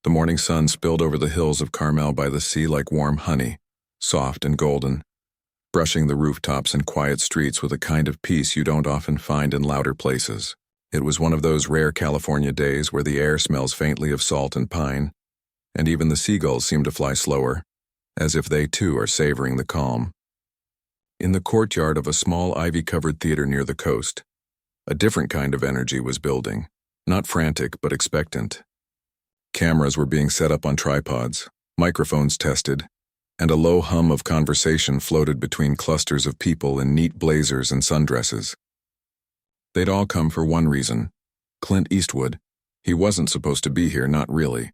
The morning sun spilled over the hills of Carmel by the sea like warm honey, soft and golden, brushing the rooftops and quiet streets with a kind of peace you don't often find in louder places. It was one of those rare California days where the air smells faintly of salt and pine, and even the seagulls seem to fly slower, as if they too are savoring the calm. In the courtyard of a small ivy-covered theater near the coast, a different kind of energy was building, not frantic but expectant. Cameras were being set up on tripods, microphones tested, and a low hum of conversation floated between clusters of people in neat blazers and sundresses. They'd all come for one reason: Clint Eastwood. He wasn't supposed to be here, not really.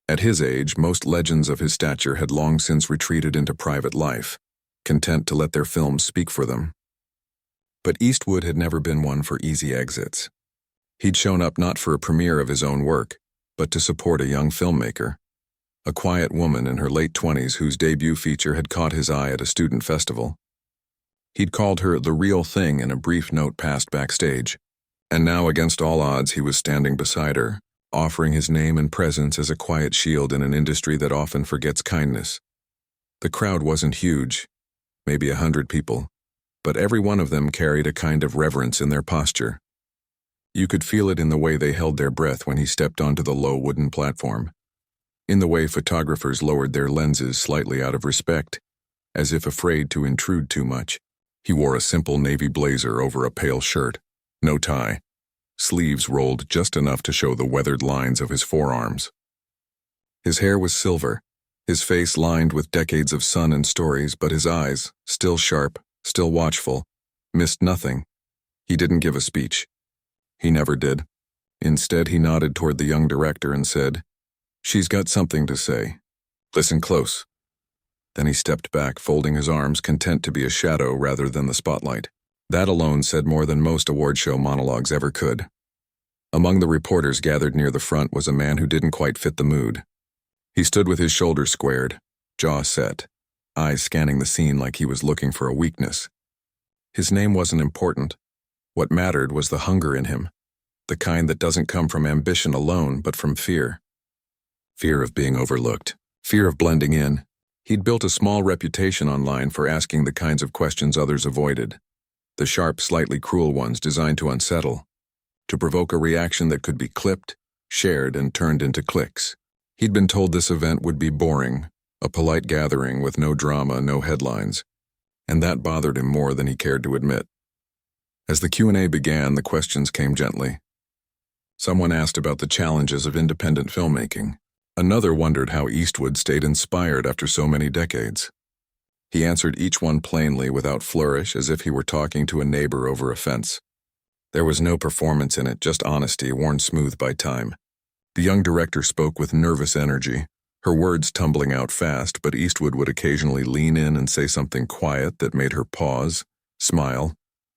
At his age, most legends of his stature had long since retreated into private life, content to let their films speak for them. But Eastwood had never been one for easy exits. He'd shown up not for a premiere of his own work, but to support a young filmmaker, a quiet woman in her late 20s whose debut feature had caught his eye at a student festival. He'd called her the real thing in a brief note passed backstage, and now against all odds he was standing beside her, offering his name and presence as a quiet shield in an industry that often forgets kindness. The crowd wasn't huge, maybe 100 people, but every one of them carried a kind of reverence in their posture. You could feel it in the way they held their breath when he stepped onto the low wooden platform, in the way photographers lowered their lenses slightly out of respect, as if afraid to intrude too much. He wore a simple navy blazer over a pale shirt, no tie, sleeves rolled just enough to show the weathered lines of his forearms. His hair was silver, his face lined with decades of sun and stories, but his eyes, still sharp, still watchful, missed nothing. He didn't give a speech. He never did. Instead, he nodded toward the young director and said, "She's got something to say. Listen close." Then he stepped back, folding his arms, content to be a shadow rather than the spotlight. That alone said more than most award show monologues ever could. Among the reporters gathered near the front was a man who didn't quite fit the mood. He stood with his shoulders squared, jaw set, eyes scanning the scene like he was looking for a weakness. His name wasn't important. What mattered was the hunger in him, the kind that doesn't come from ambition alone, but from fear. Fear of being overlooked, fear of blending in. He'd built a small reputation online for asking the kinds of questions others avoided, the sharp, slightly cruel ones designed to unsettle, to provoke a reaction that could be clipped, shared, and turned into clicks. He'd been told this event would be boring, a polite gathering with no drama, no headlines, and that bothered him more than he cared to admit. As the Q&A began, the questions came gently. Someone asked about the challenges of independent filmmaking. Another wondered how Eastwood stayed inspired after so many decades. He answered each one plainly, without flourish, as if he were talking to a neighbor over a fence. There was no performance in it, just honesty worn smooth by time. The young director spoke with nervous energy, her words tumbling out fast, but Eastwood would occasionally lean in and say something quiet that made her pause, smile,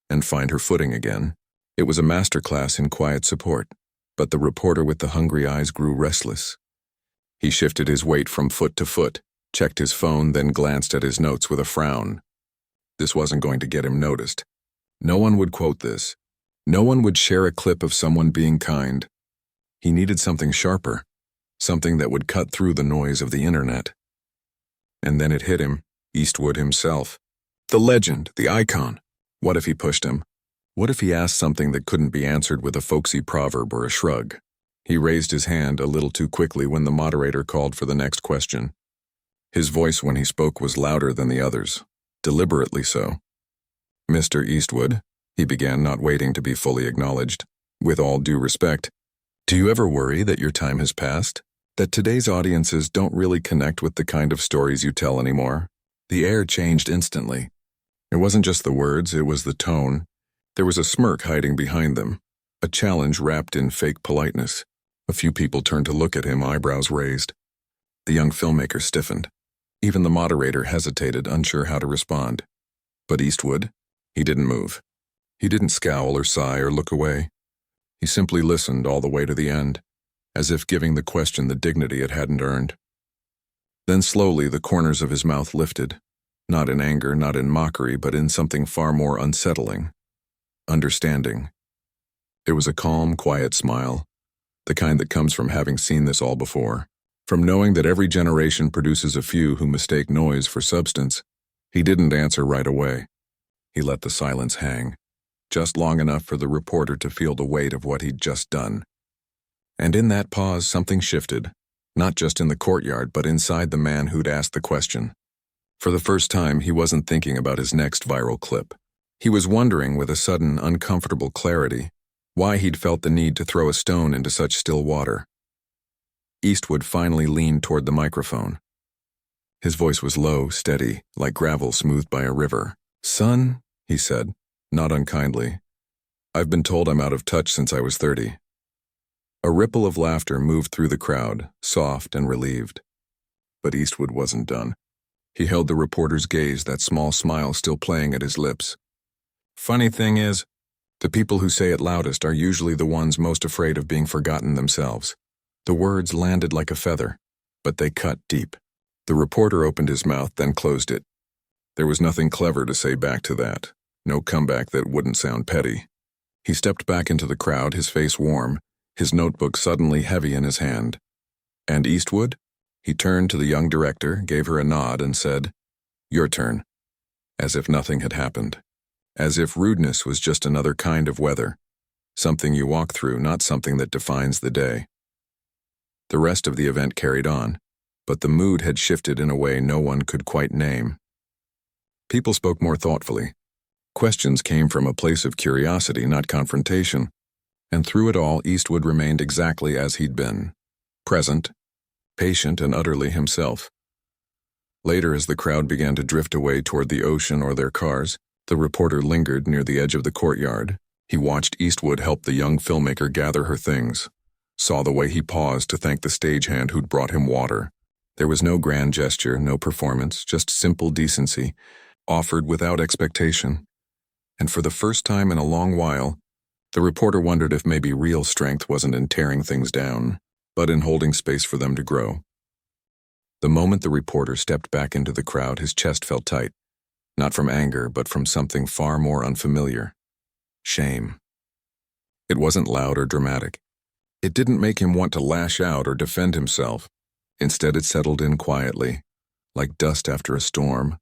and find her footing again. It was a masterclass in quiet support, but the reporter with the hungry eyes grew restless. He shifted his weight from foot to foot, checked his phone, then glanced at his notes with a frown. This wasn't going to get him noticed. No one would quote this. No one would share a clip of someone being kind. He needed something sharper, something that would cut through the noise of the internet. And then it hit him, Eastwood himself. The legend, the icon. What if he pushed him? What if he asked something that couldn't be answered with a folksy proverb or a shrug? He raised his hand a little too quickly when the moderator called for the next question. His voice when he spoke was louder than the others, deliberately so. "Mr. Eastwood," he began, not waiting to be fully acknowledged. "With all due respect, do you ever worry that your time has passed? That today's audiences don't really connect with the kind of stories you tell anymore?" The air changed instantly. It wasn't just the words, it was the tone. There was a smirk hiding behind them, a challenge wrapped in fake politeness. A few people turned to look at him, eyebrows raised. The young filmmaker stiffened. Even the moderator hesitated, unsure how to respond. But Eastwood, he didn't move. He didn't scowl or sigh or look away. He simply listened all the way to the end, as if giving the question the dignity it hadn't earned. Then slowly the corners of his mouth lifted, not in anger, not in mockery, but in something far more unsettling. Understanding. It was a calm, quiet smile, the kind that comes from having seen this all before. From knowing that every generation produces a few who mistake noise for substance, he didn't answer right away. He let the silence hang, just long enough for the reporter to feel the weight of what he'd just done. And in that pause, something shifted, not just in the courtyard, but inside the man who'd asked the question. For the first time, he wasn't thinking about his next viral clip. He was wondering, with a sudden, uncomfortable clarity, why he'd felt the need to throw a stone into such still water. Eastwood finally leaned toward the microphone. His voice was low, steady, like gravel smoothed by a river. "Son," he said, not unkindly, "I've been told I'm out of touch since I was 30. A ripple of laughter moved through the crowd, soft and relieved. But Eastwood wasn't done. He held the reporter's gaze, that small smile still playing at his lips. "Funny thing is, the people who say it loudest are usually the ones most afraid of being forgotten themselves." The words landed like a feather, but they cut deep. The reporter opened his mouth, then closed it. There was nothing clever to say back to that, no comeback that wouldn't sound petty. He stepped back into the crowd, his face warm, his notebook suddenly heavy in his hand. "And Eastwood?" He turned to the young director, gave her a nod, and said, "Your turn." As if nothing had happened. As if rudeness was just another kind of weather. Something you walk through, not something that defines the day. The rest of the event carried on, but the mood had shifted in a way no one could quite name. People spoke more thoughtfully. Questions came from a place of curiosity, not confrontation, and through it all, Eastwood remained exactly as he'd been. Present, patient, and utterly himself. Later, as the crowd began to drift away toward the ocean or their cars, the reporter lingered near the edge of the courtyard. He watched Eastwood help the young filmmaker gather her things, saw the way he paused to thank the stagehand who'd brought him water. There was no grand gesture, no performance, just simple decency, offered without expectation. And for the first time in a long while, the reporter wondered if maybe real strength wasn't in tearing things down, but in holding space for them to grow. The moment the reporter stepped back into the crowd, his chest felt tight, not from anger, but from something far more unfamiliar. Shame. It wasn't loud or dramatic. It didn't make him want to lash out or defend himself. Instead, it settled in quietly, like dust after a storm,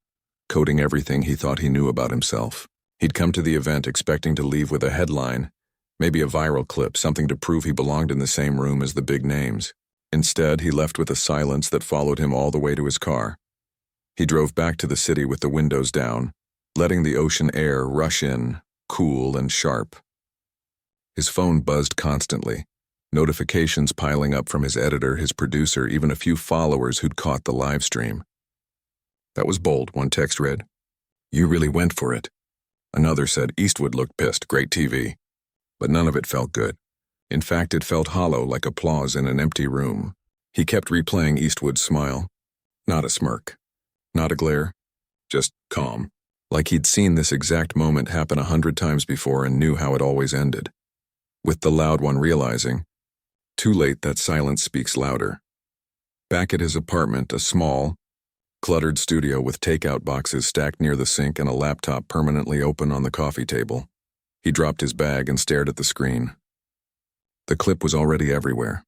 coating everything he thought he knew about himself. He'd come to the event expecting to leave with a headline, maybe a viral clip, something to prove he belonged in the same room as the big names. Instead, he left with a silence that followed him all the way to his car. He drove back to the city with the windows down, letting the ocean air rush in, cool and sharp. His phone buzzed constantly, notifications piling up from his editor, his producer, even a few followers who'd caught the live stream. "That was bold," one text read. "You really went for it." Another said, "Eastwood looked pissed, great TV." But none of it felt good. In fact, it felt hollow, like applause in an empty room. He kept replaying Eastwood's smile. Not a smirk. Not a glare. Just calm. Like he'd seen this exact moment happen 100 times before and knew how it always ended. With the loud one realizing, too late, that silence speaks louder. Back at his apartment, a small, cluttered studio with takeout boxes stacked near the sink and a laptop permanently open on the coffee table. He dropped his bag and stared at the screen. The clip was already everywhere.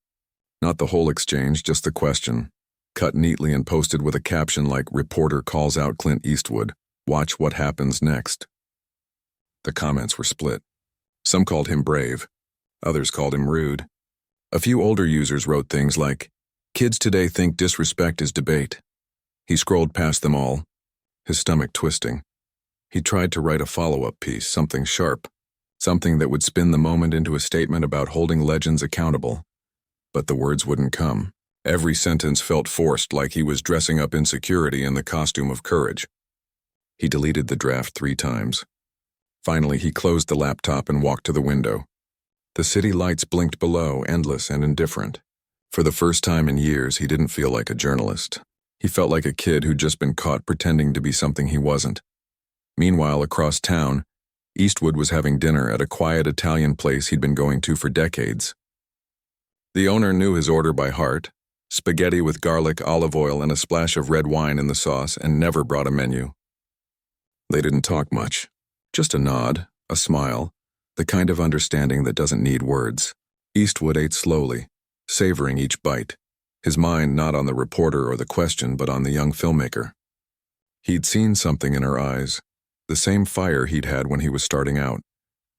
Not the whole exchange, just the question, cut neatly and posted with a caption like "Reporter calls out Clint Eastwood. Watch what happens next." The comments were split. Some called him brave. Others called him rude. A few older users wrote things like, "Kids today think disrespect is debate." He scrolled past them all, his stomach twisting. He tried to write a follow-up piece, something sharp, something that would spin the moment into a statement about holding legends accountable. But the words wouldn't come. Every sentence felt forced, like he was dressing up insecurity in the costume of courage. He deleted the draft 3 times. Finally, he closed the laptop and walked to the window. The city lights blinked below, endless and indifferent. For the first time in years, he didn't feel like a journalist. He felt like a kid who'd just been caught pretending to be something he wasn't. Meanwhile, across town, Eastwood was having dinner at a quiet Italian place he'd been going to for decades. The owner knew his order by heart: spaghetti with garlic, olive oil, and a splash of red wine in the sauce, and never brought a menu. They didn't talk much. Just a nod, a smile, the kind of understanding that doesn't need words. Eastwood ate slowly, savoring each bite. his mind not on the reporter or the question but on the young filmmaker. He'd seen something in her eyes, the same fire he'd had when he was starting out,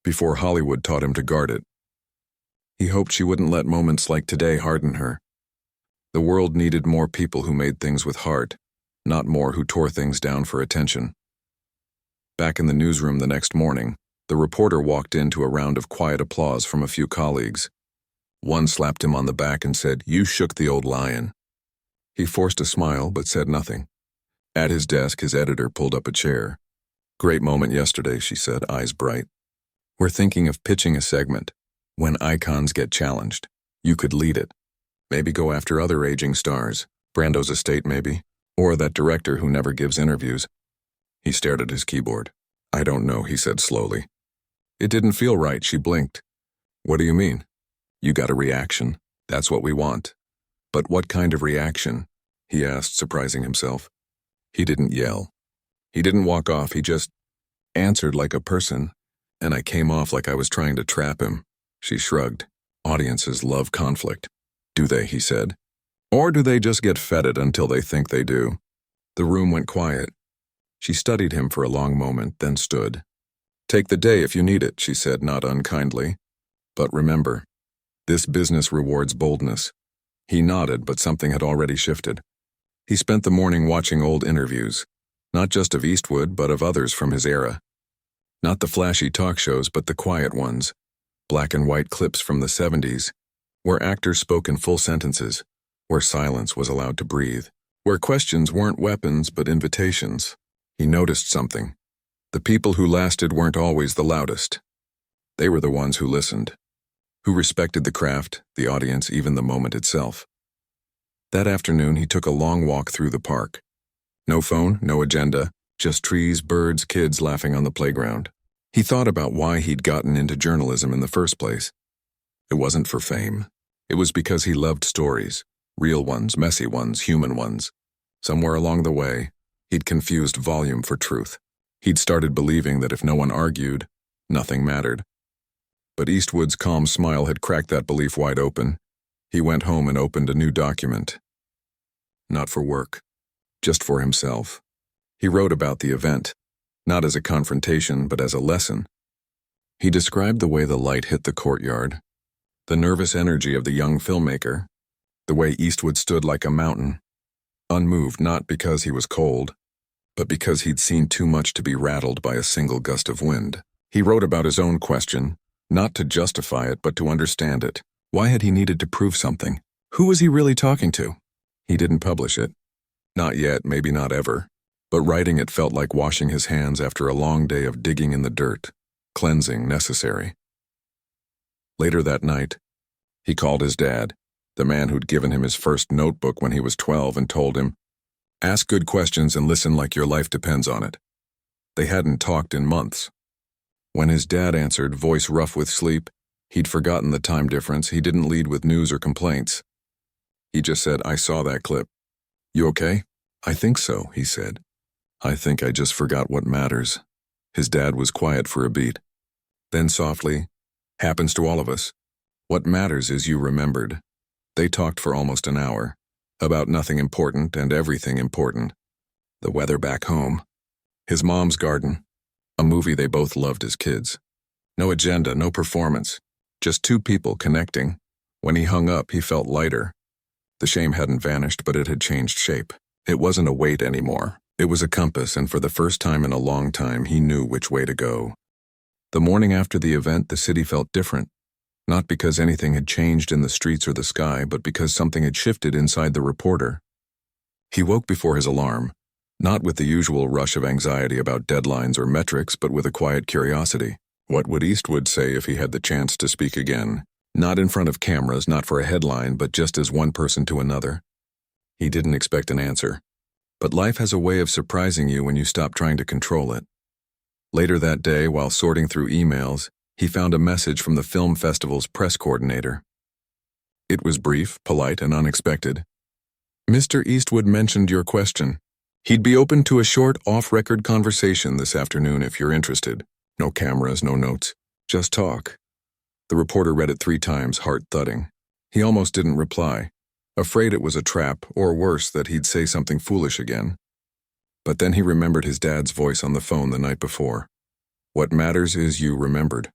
before Hollywood taught him to guard it. He hoped she wouldn't let moments like today harden her. The world needed more people who made things with heart, not more who tore things down for attention. Back in the newsroom the next morning, the reporter walked into a round of quiet applause from a few colleagues. One slapped him on the back and said, "You shook the old lion." He forced a smile but said nothing. At his desk, his editor pulled up a chair. "Great moment yesterday," she said, eyes bright. "We're thinking of pitching a segment. When icons get challenged, you could lead it. Maybe go after other aging stars, Brando's estate maybe, or that director who never gives interviews." He stared at his keyboard. "I don't know," he said slowly. "It didn't feel right," she blinked. "What do you mean?" "You got a reaction. That's what we want." "But what kind of reaction?" he asked, surprising himself. He didn't yell. He didn't walk off, he just answered like a person, and I came off like I was trying to trap him. She shrugged. "Audiences love conflict." "Do they?" he said. "Or do they just get fed it until they think they do?" The room went quiet. She studied him for a long moment, then stood. "Take the day if you need it," she said, not unkindly. "But remember, this business rewards boldness." He nodded, but something had already shifted. He spent the morning watching old interviews, not just of Eastwood, but of others from his era. Not the flashy talk shows, but the quiet ones, black and white clips from the 70s, where actors spoke in full sentences, where silence was allowed to breathe, where questions weren't weapons but invitations. He noticed something. The people who lasted weren't always the loudest. They were the ones who listened, who respected the craft, the audience, even the moment itself. That afternoon, he took a long walk through the park. No phone, no agenda, just trees, birds, kids laughing on the playground. He thought about why he'd gotten into journalism in the first place. It wasn't for fame. It was because he loved stories, real ones, messy ones, human ones. Somewhere along the way, he'd confused volume for truth. He'd started believing that if no one argued, nothing mattered. But Eastwood's calm smile had cracked that belief wide open. He went home and opened a new document. Not for work, just for himself. He wrote about the event, not as a confrontation, but as a lesson. He described the way the light hit the courtyard, the nervous energy of the young filmmaker, the way Eastwood stood like a mountain, unmoved not because he was cold, but because he'd seen too much to be rattled by a single gust of wind. He wrote about his own question, not to justify it, but to understand it. Why had he needed to prove something? Who was he really talking to? He didn't publish it. Not yet, maybe not ever. But writing it felt like washing his hands after a long day of digging in the dirt, cleansing necessary. Later that night, he called his dad, the man who'd given him his first notebook when he was 12, and told him, "Ask good questions and listen like your life depends on it." They hadn't talked in months. When his dad answered, voice rough with sleep, he'd forgotten the time difference. He didn't lead with news or complaints. He just said, "I saw that clip." "You okay?" "I think so," he said. "I think I just forgot what matters." His dad was quiet for a beat. Then softly, "Happens to all of us. What matters is you remembered." They talked for almost an hour, about nothing important and everything important. The weather back home, his mom's garden, a movie they both loved as kids. No agenda, no performance, just two people connecting. When he hung up, he felt lighter. The shame hadn't vanished, but it had changed shape. It wasn't a weight anymore. It was a compass, and for the first time in a long time, he knew which way to go. The morning after the event, the city felt different. Not because anything had changed in the streets or the sky, but because something had shifted inside the reporter. He woke before his alarm, not with the usual rush of anxiety about deadlines or metrics, but with a quiet curiosity. What would Eastwood say if he had the chance to speak again? Not in front of cameras, not for a headline, but just as one person to another. He didn't expect an answer. But life has a way of surprising you when you stop trying to control it. Later that day, while sorting through emails, he found a message from the film festival's press coordinator. It was brief, polite, and unexpected. "Mr. Eastwood mentioned your question. He'd be open to a short, off-record conversation this afternoon if you're interested. No cameras, no notes. Just talk." The reporter read it 3 times, heart thudding. He almost didn't reply. afraid it was a trap, or worse, that he'd say something foolish again. But then he remembered his dad's voice on the phone the night before. "What matters is you remembered."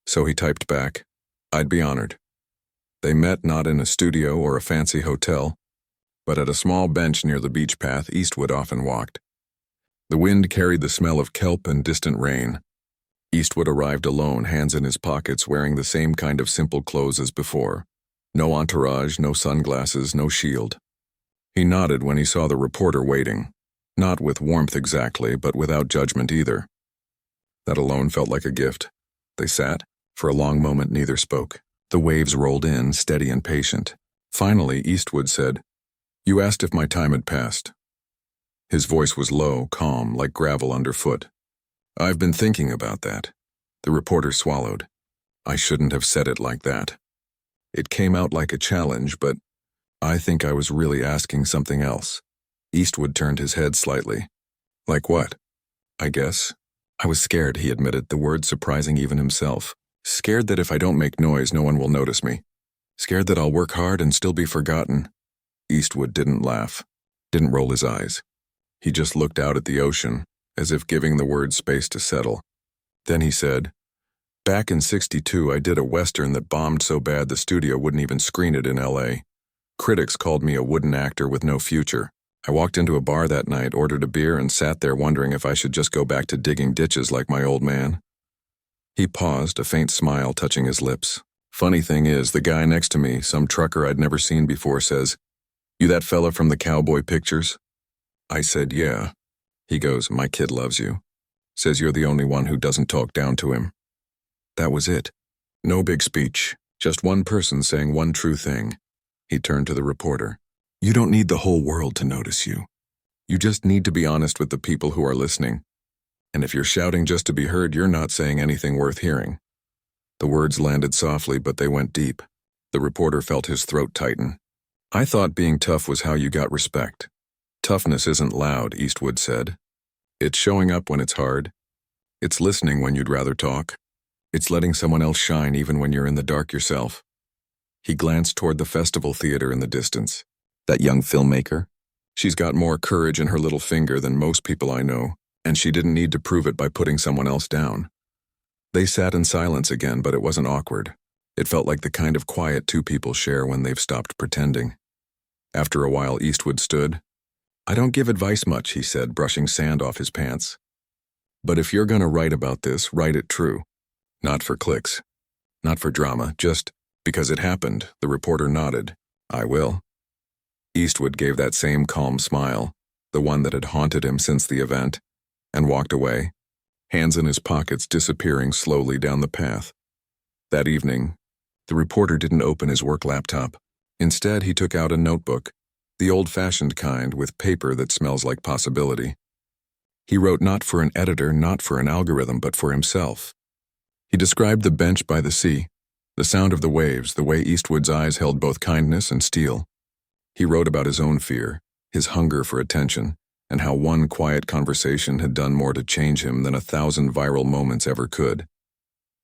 So he typed back, "I'd be honored." They met not in a studio or a fancy hotel, but at a small bench near the beach path Eastwood often walked. The wind carried the smell of kelp and distant rain. Eastwood arrived alone, hands in his pockets, wearing the same kind of simple clothes as before. No entourage, no sunglasses, no shield. He nodded when he saw the reporter waiting, not with warmth exactly, but without judgment either. That alone felt like a gift. They sat. For a long moment neither spoke. The waves rolled in, steady and patient. Finally, Eastwood said, "You asked if my time had passed." His voice was low, calm, like gravel underfoot. "I've been thinking about that." The reporter swallowed. "I shouldn't have said it like that. It came out like a challenge, but I think I was really asking something else." Eastwood turned his head slightly. "Like what?" "I guess. I was scared," he admitted, the word surprising even himself. "Scared that if I don't make noise, no one will notice me. Scared that I'll work hard and still be forgotten." Eastwood didn't laugh, didn't roll his eyes. He just looked out at the ocean, as if giving the words space to settle. Then he said, "Back in '62, I did a Western that bombed so bad the studio wouldn't even screen it in LA. Critics called me a wooden actor with no future. I walked into a bar that night, ordered a beer, and sat there wondering if I should just go back to digging ditches like my old man." He paused, a faint smile touching his lips. "Funny thing is, the guy next to me, some trucker I'd never seen before, says, 'You that fella from the cowboy pictures?' I said, 'Yeah.' He goes, 'My kid loves you. Says you're the only one who doesn't talk down to him.'" That was it. No big speech, just one person saying one true thing. He turned to the reporter. "You don't need the whole world to notice you. You just need to be honest with the people who are listening. And if you're shouting just to be heard, you're not saying anything worth hearing." The words landed softly, but they went deep. The reporter felt his throat tighten. "I thought being tough was how you got respect." "Toughness isn't loud," Eastwood said. "It's showing up when it's hard. It's listening when you'd rather talk. It's letting someone else shine even when you're in the dark yourself." He glanced toward the festival theater in the distance. "That young filmmaker? She's got more courage in her little finger than most people I know, and she didn't need to prove it by putting someone else down." They sat in silence again, but it wasn't awkward. It felt like the kind of quiet two people share when they've stopped pretending. After a while, Eastwood stood. "I don't give advice much," he said, brushing sand off his pants. "But if you're going to write about this, write it true. Not for clicks. Not for drama, just because it happened." The reporter nodded. "I will." Eastwood gave that same calm smile, the one that had haunted him since the event, and walked away, hands in his pockets, disappearing slowly down the path. That evening, the reporter didn't open his work laptop. Instead, he took out a notebook, the old-fashioned kind with paper that smells like possibility. He wrote not for an editor, not for an algorithm, but for himself. He described the bench by the sea, the sound of the waves, the way Eastwood's eyes held both kindness and steel. He wrote about his own fear, his hunger for attention, and how one quiet conversation had done more to change him than 1,000 viral moments ever could.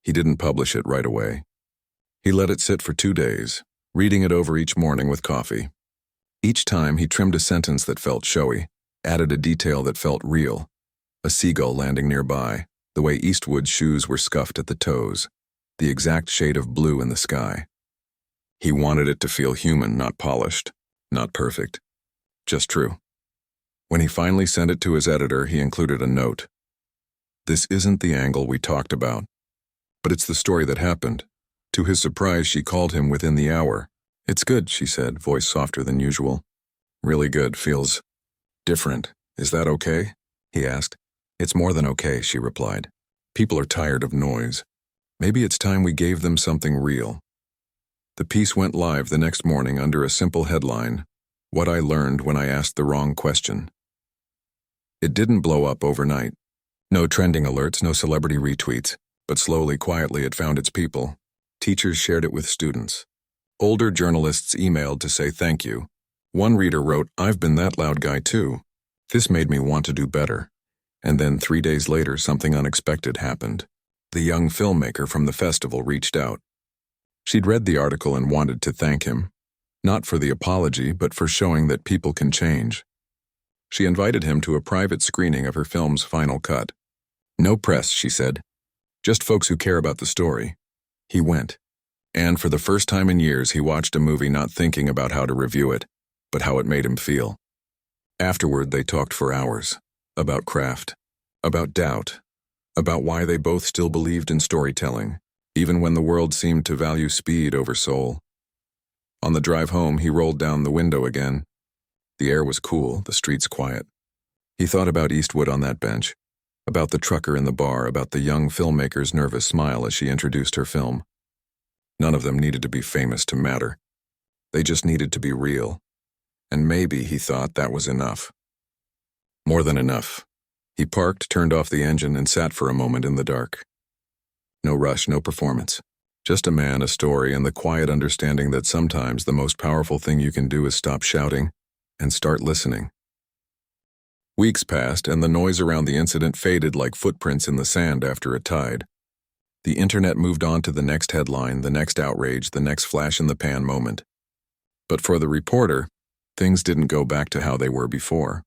He didn't publish it right away. He let it sit for 2 days, reading it over each morning with coffee. Each time he trimmed a sentence that felt showy, added a detail that felt real, a seagull landing nearby, the way Eastwood's shoes were scuffed at the toes, the exact shade of blue in the sky. He wanted it to feel human, not polished, not perfect, just true. When he finally sent it to his editor, he included a note. "This isn't the angle we talked about, but it's the story that happened." To his surprise, she called him within the hour. "It's good," she said, voice softer than usual. "Really good, feels different. Is that okay?" he asked. "It's more than okay," she replied. "People are tired of noise. Maybe it's time we gave them something real." The piece went live the next morning under a simple headline, "What I Learned When I Asked the Wrong Question." It didn't blow up overnight. No trending alerts, no celebrity retweets, but slowly, quietly it found its people. Teachers shared it with students. Older journalists emailed to say thank you. One reader wrote, "I've been that loud guy too. This made me want to do better." And then 3 days later, something unexpected happened. The young filmmaker from the festival reached out. She'd read the article and wanted to thank him. Not for the apology, but for showing that people can change. She invited him to a private screening of her film's final cut. No press, she said. Just folks who care about the story. He went. And for the first time in years, he watched a movie not thinking about how to review it, but how it made him feel. Afterward, they talked for hours. About craft. About doubt. About why they both still believed in storytelling, even when the world seemed to value speed over soul. On the drive home, he rolled down the window again. The air was cool, the streets quiet. He thought about Eastwood on that bench, about the trucker in the bar, about the young filmmaker's nervous smile as she introduced her film. None of them needed to be famous to matter. They just needed to be real. And maybe, he thought, that was enough. More than enough. He parked, turned off the engine, and sat for a moment in the dark. No rush, no performance. Just a man, a story, and the quiet understanding that sometimes the most powerful thing you can do is stop shouting and start listening. Weeks passed, and the noise around the incident faded like footprints in the sand after a tide. The internet moved on to the next headline, the next outrage, the next flash-in-the-pan moment. But for the reporter, things didn't go back to how they were before.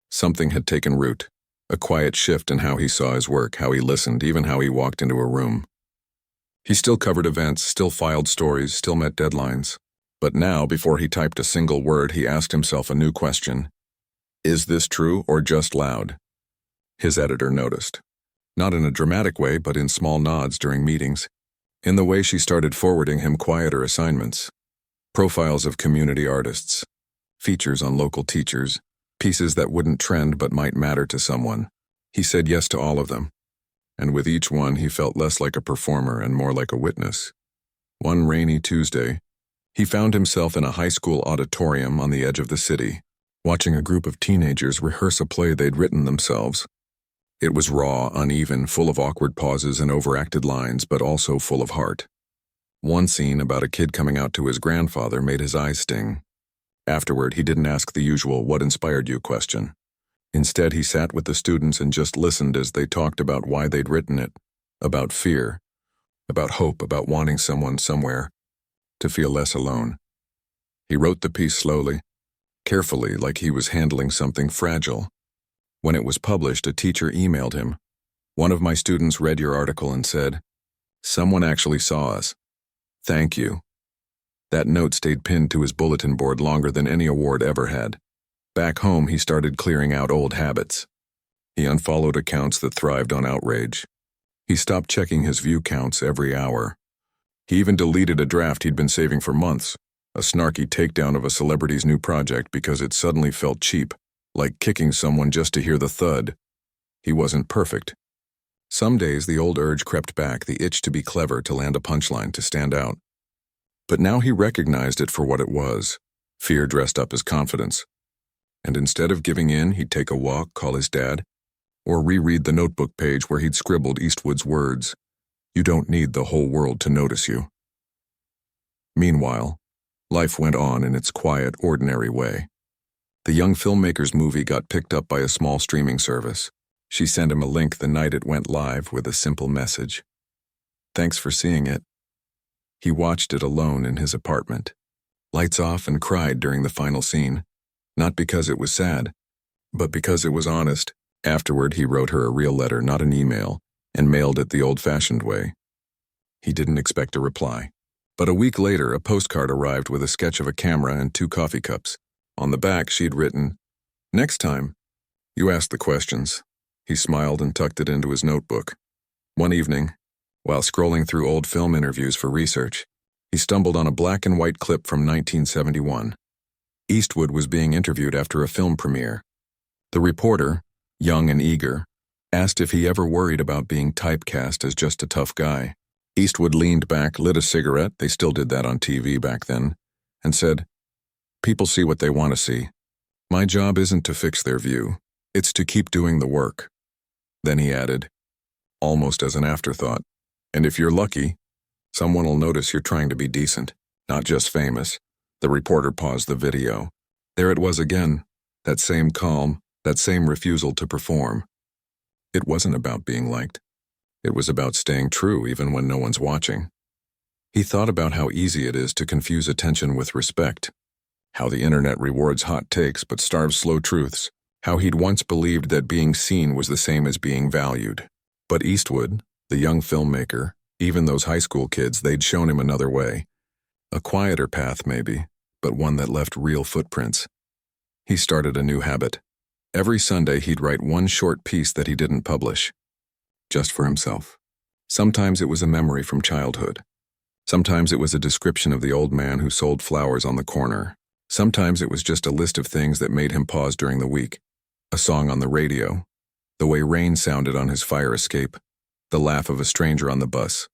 Something had taken root, a quiet shift in how he saw his work, how he listened, even how he walked into a room. He still covered events, still filed stories, still met deadlines. But now, before he typed a single word, he asked himself a new question. Is this true or just loud? His editor noticed. Not in a dramatic way, but in small nods during meetings. In the way she started forwarding him quieter assignments. Profiles of community artists. Features on local teachers. Pieces that wouldn't trend but might matter to someone. He said yes to all of them. And with each one, he felt less like a performer and more like a witness. One rainy Tuesday, he found himself in a high school auditorium on the edge of the city, watching a group of teenagers rehearse a play they'd written themselves. It was raw, uneven, full of awkward pauses and overacted lines, but also full of heart. One scene about a kid coming out to his grandfather made his eyes sting. Afterward, he didn't ask the usual "what inspired you" question. Instead, he sat with the students and just listened as they talked about why they'd written it, about fear, about hope, about wanting someone somewhere to feel less alone. He wrote the piece slowly, carefully, like he was handling something fragile. When it was published, a teacher emailed him. One of my students read your article and said, "Someone actually saw us. Thank you." That note stayed pinned to his bulletin board longer than any award ever had. Back home, he started clearing out old habits. He unfollowed accounts that thrived on outrage. He stopped checking his view counts every hour. He even deleted a draft he'd been saving for months, a snarky takedown of a celebrity's new project because it suddenly felt cheap, like kicking someone just to hear the thud. He wasn't perfect. Some days the old urge crept back, the itch to be clever, to land a punchline, to stand out. But now he recognized it for what it was, fear dressed up as confidence. And instead of giving in, he'd take a walk, call his dad, or reread the notebook page where he'd scribbled Eastwood's words, "You don't need the whole world to notice you." Meanwhile, life went on in its quiet, ordinary way. The young filmmaker's movie got picked up by a small streaming service. She sent him a link the night it went live with a simple message. "Thanks for seeing it." He watched it alone in his apartment. Lights off, and cried during the final scene. Not because it was sad, but because it was honest. Afterward, he wrote her a real letter, not an email, and mailed it the old-fashioned way. He didn't expect a reply. But a week later, a postcard arrived with a sketch of a camera and 2 coffee cups. On the back, she'd written, "Next time, you ask the questions." He smiled and tucked it into his notebook. One evening, while scrolling through old film interviews for research, he stumbled on a black and white clip from 1971. Eastwood was being interviewed after a film premiere. The reporter, young and eager, asked if he ever worried about being typecast as just a tough guy. Eastwood leaned back, lit a cigarette, they still did that on TV back then, and said, "People see what they want to see. My job isn't to fix their view, it's to keep doing the work." Then he added, almost as an afterthought, "And if you're lucky, someone will notice you're trying to be decent, not just famous." The reporter paused the video. There it was again, that same calm, that same refusal to perform. It wasn't about being liked. It was about staying true even when no one's watching. He thought about how easy it is to confuse attention with respect, how the internet rewards hot takes but starves slow truths, how he'd once believed that being seen was the same as being valued. But Eastwood, the young filmmaker, even those high school kids, they'd shown him another way. A quieter path, maybe, but one that left real footprints. He started a new habit. Every Sunday he'd write one short piece that he didn't publish, just for himself. Sometimes it was a memory from childhood. Sometimes it was a description of the old man who sold flowers on the corner. Sometimes it was just a list of things that made him pause during the week. A song on the radio, the way rain sounded on his fire escape, the laugh of a stranger on the bus.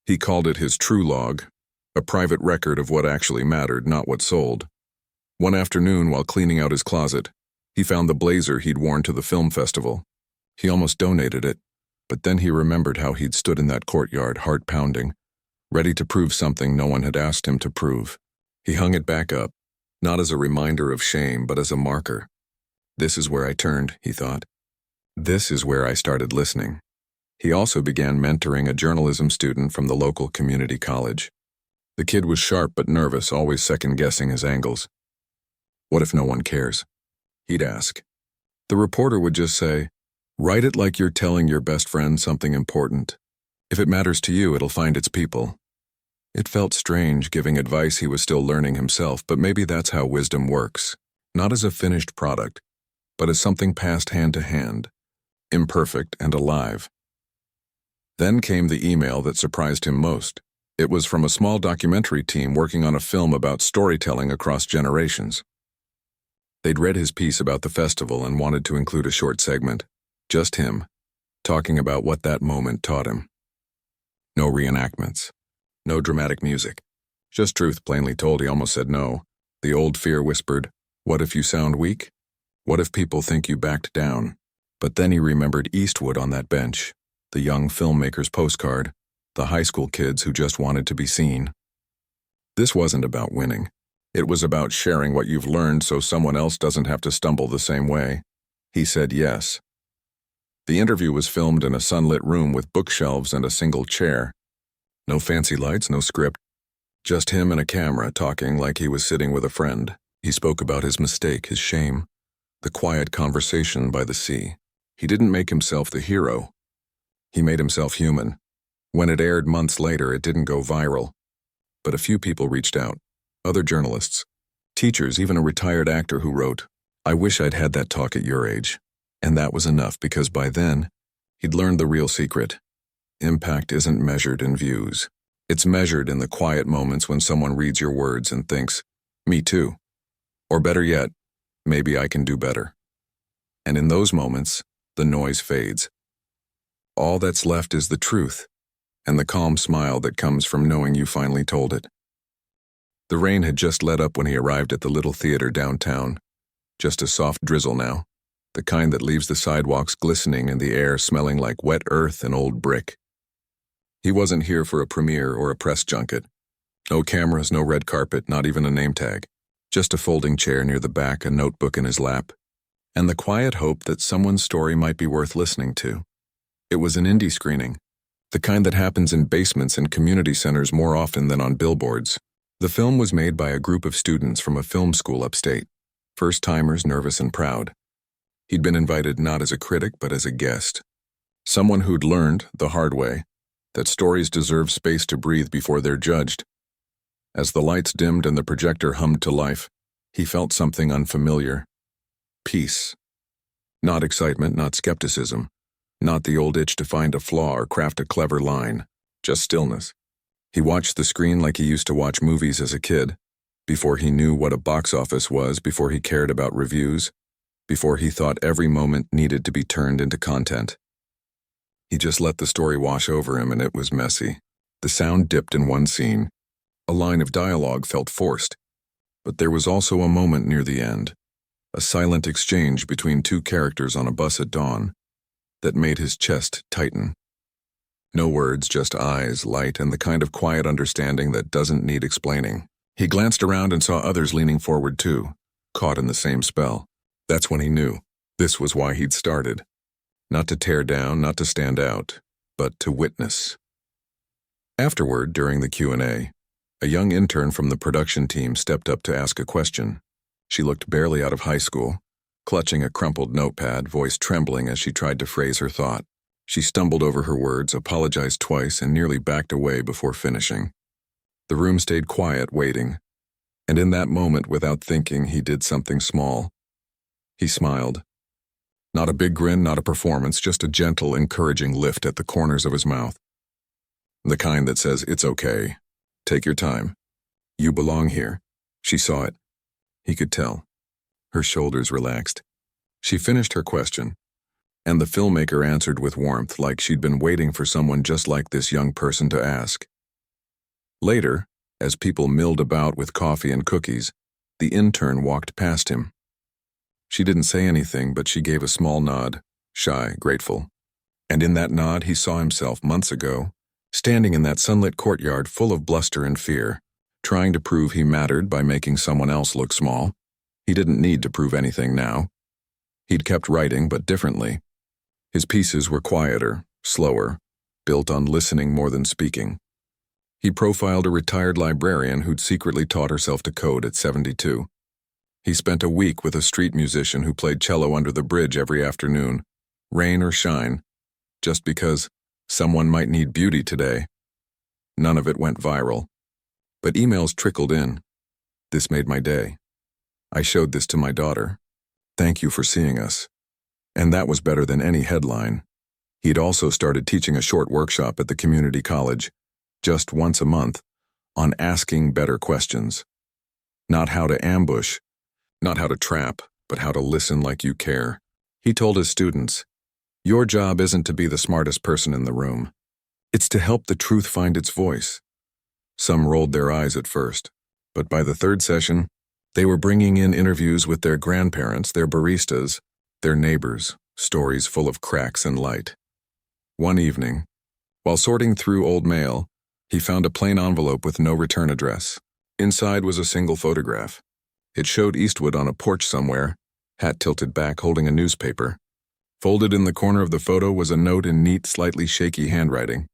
He called it his true log, a private record of what actually mattered, not what sold. One afternoon, while cleaning out his closet, he found the blazer he'd worn to the film festival. He almost donated it, but then he remembered how he'd stood in that courtyard, heart pounding, ready to prove something no one had asked him to prove. He hung it back up, not as a reminder of shame, but as a marker. This is where I turned, he thought. This is where I started listening. He also began mentoring a journalism student from the local community college. The kid was sharp but nervous, always second-guessing his angles. What if no one cares? He'd ask. The reporter would just say, "Write it like you're telling your best friend something important. If it matters to you, it'll find its people." It felt strange giving advice he was still learning himself, but maybe that's how wisdom works. Not as a finished product, but as something passed hand to hand, imperfect and alive. Then came the email that surprised him most. It was from a small documentary team working on a film about storytelling across generations. They'd read his piece about the festival and wanted to include a short segment, just him, talking about what that moment taught him. No reenactments, no dramatic music, just truth plainly told. He almost said no. The old fear whispered, "What if you sound weak? What if people think you backed down?" But then he remembered Eastwood on that bench, the young filmmaker's postcard, the high school kids who just wanted to be seen. This wasn't about winning. It was about sharing what you've learned so someone else doesn't have to stumble the same way. He said yes. The interview was filmed in a sunlit room with bookshelves and a single chair. No fancy lights, no script. Just him and a camera talking like he was sitting with a friend. He spoke about his mistake, his shame, the quiet conversation by the sea. He didn't make himself the hero. He made himself human. When it aired months later, it didn't go viral. But a few people reached out. Other journalists, teachers, even a retired actor who wrote, "I wish I'd had that talk at your age." And that was enough, because by then, he'd learned the real secret. Impact isn't measured in views. It's measured in the quiet moments when someone reads your words and thinks, "Me too." Or better yet, "Maybe I can do better." And in those moments, the noise fades. All that's left is the truth, and the calm smile that comes from knowing you finally told it. The rain had just let up when he arrived at the little theater downtown. Just a soft drizzle now, the kind that leaves the sidewalks glistening and the air smelling like wet earth and old brick. He wasn't here for a premiere or a press junket. No cameras, no red carpet, not even a name tag. Just a folding chair near the back, a notebook in his lap, and the quiet hope that someone's story might be worth listening to. It was an indie screening, the kind that happens in basements and community centers more often than on billboards. The film was made by a group of students from a film school upstate, first-timers nervous and proud. He'd been invited not as a critic but as a guest, someone who'd learned, the hard way, that stories deserve space to breathe before they're judged. As the lights dimmed and the projector hummed to life, he felt something unfamiliar. Peace. Not excitement, not skepticism, not the old itch to find a flaw or craft a clever line, just stillness. He watched the screen like he used to watch movies as a kid, before he knew what a box office was, before he cared about reviews, before he thought every moment needed to be turned into content. He just let the story wash over him, and it was messy. The sound dipped in one scene. A line of dialogue felt forced, but there was also a moment near the end, a silent exchange between two characters on a bus at dawn, that made his chest tighten. No words, just eyes, light, and the kind of quiet understanding that doesn't need explaining. He glanced around and saw others leaning forward too, caught in the same spell. That's when he knew. This was why he'd started. Not to tear down, not to stand out, but to witness. Afterward, during the Q&A, a young intern from the production team stepped up to ask a question. She looked barely out of high school, clutching a crumpled notepad, voice trembling as she tried to phrase her thought. She stumbled over her words, apologized twice, and nearly backed away before finishing. The room stayed quiet, waiting. And in that moment, without thinking, he did something small. He smiled. Not a big grin, not a performance, just a gentle, encouraging lift at the corners of his mouth. The kind that says, "It's okay. Take your time. You belong here." She saw it. He could tell. Her shoulders relaxed. She finished her question, and the filmmaker answered with warmth, like she'd been waiting for someone just like this young person to ask. Later, as people milled about with coffee and cookies, the intern walked past him. She didn't say anything, but she gave a small nod, shy, grateful. And in that nod, he saw himself months ago, standing in that sunlit courtyard full of bluster and fear, trying to prove he mattered by making someone else look small. He didn't need to prove anything now. He'd kept writing, but differently. His pieces were quieter, slower, built on listening more than speaking. He profiled a retired librarian who'd secretly taught herself to code at 72. He spent a week with a street musician who played cello under the bridge every afternoon, rain or shine, just because someone might need beauty today. None of it went viral. But emails trickled in. "This made my day. I showed this to my daughter. Thank you for seeing us." And that was better than any headline. He'd also started teaching a short workshop at the community college, just once a month, on asking better questions. Not how to ambush, not how to trap, but how to listen like you care. He told his students, "Your job isn't to be the smartest person in the room. It's to help the truth find its voice." Some rolled their eyes at first, but by the third session, they were bringing in interviews with their grandparents, their baristas, their neighbors, stories full of cracks and light. One evening, while sorting through old mail, he found a plain envelope with no return address. Inside was a single photograph. It showed Eastwood on a porch somewhere, hat tilted back, holding a newspaper. Folded in the corner of the photo was a note in neat, slightly shaky handwriting.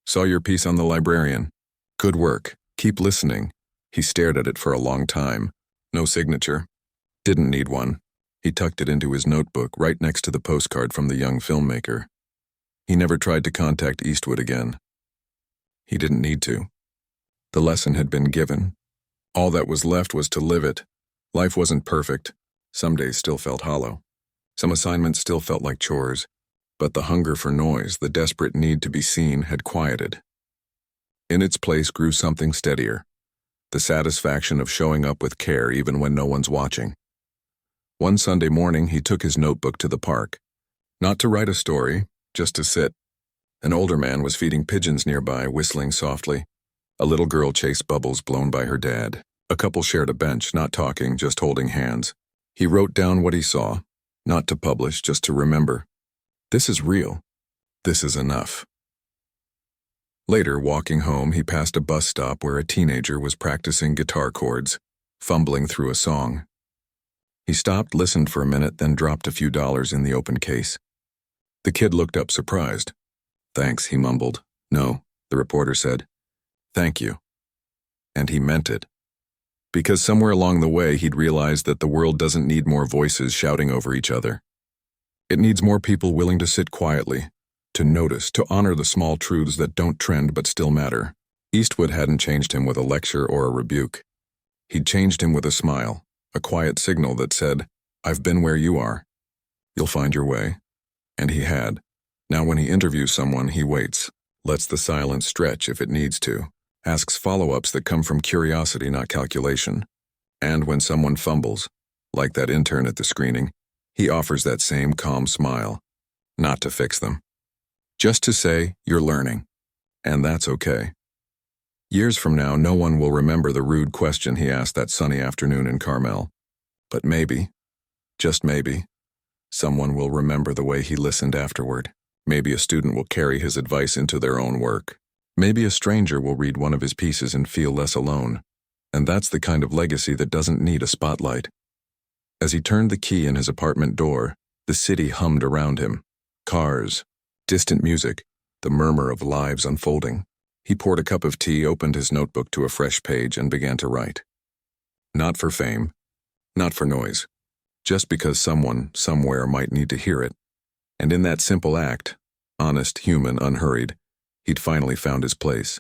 "Saw your piece on the librarian. Good work. Keep listening." He stared at it for a long time. No signature. Didn't need one. He tucked it into his notebook right next to the postcard from the young filmmaker. He never tried to contact Eastwood again. He didn't need to. The lesson had been given. All that was left was to live it. Life wasn't perfect. Some days still felt hollow. Some assignments still felt like chores. But the hunger for noise, the desperate need to be seen, had quieted. In its place grew something steadier. The satisfaction of showing up with care even when no one's watching. One Sunday morning, he took his notebook to the park. Not to write a story, just to sit. An older man was feeding pigeons nearby, whistling softly. A little girl chased bubbles blown by her dad. A couple shared a bench, not talking, just holding hands. He wrote down what he saw, not to publish, just to remember. This is real. This is enough. Later, walking home, he passed a bus stop where a teenager was practicing guitar chords, fumbling through a song. He stopped, listened for a minute, then dropped a few dollars in the open case. The kid looked up surprised. "Thanks," he mumbled. "No," the reporter said. "Thank you." And he meant it. Because somewhere along the way, he'd realized that the world doesn't need more voices shouting over each other. It needs more people willing to sit quietly, to notice, to honor the small truths that don't trend but still matter. Eastwood hadn't changed him with a lecture or a rebuke. He'd changed him with a smile, a quiet signal that said, "I've been where you are. You'll find your way." And he had. Now when he interviews someone, he waits, lets the silence stretch if it needs to, asks follow-ups that come from curiosity, not calculation. And when someone fumbles, like that intern at the screening, he offers that same calm smile, not to fix them. Just to say, "You're learning." And that's okay. Years from now, no one will remember the rude question he asked that sunny afternoon in Carmel. But maybe, just maybe, someone will remember the way he listened afterward. Maybe a student will carry his advice into their own work. Maybe a stranger will read one of his pieces and feel less alone. And that's the kind of legacy that doesn't need a spotlight. As he turned the key in his apartment door, the city hummed around him. Cars, distant music, the murmur of lives unfolding. He poured a cup of tea, opened his notebook to a fresh page, and began to write. Not for fame, not for noise, just because someone, somewhere might need to hear it. And in that simple act, honest, human, unhurried, he'd finally found his place.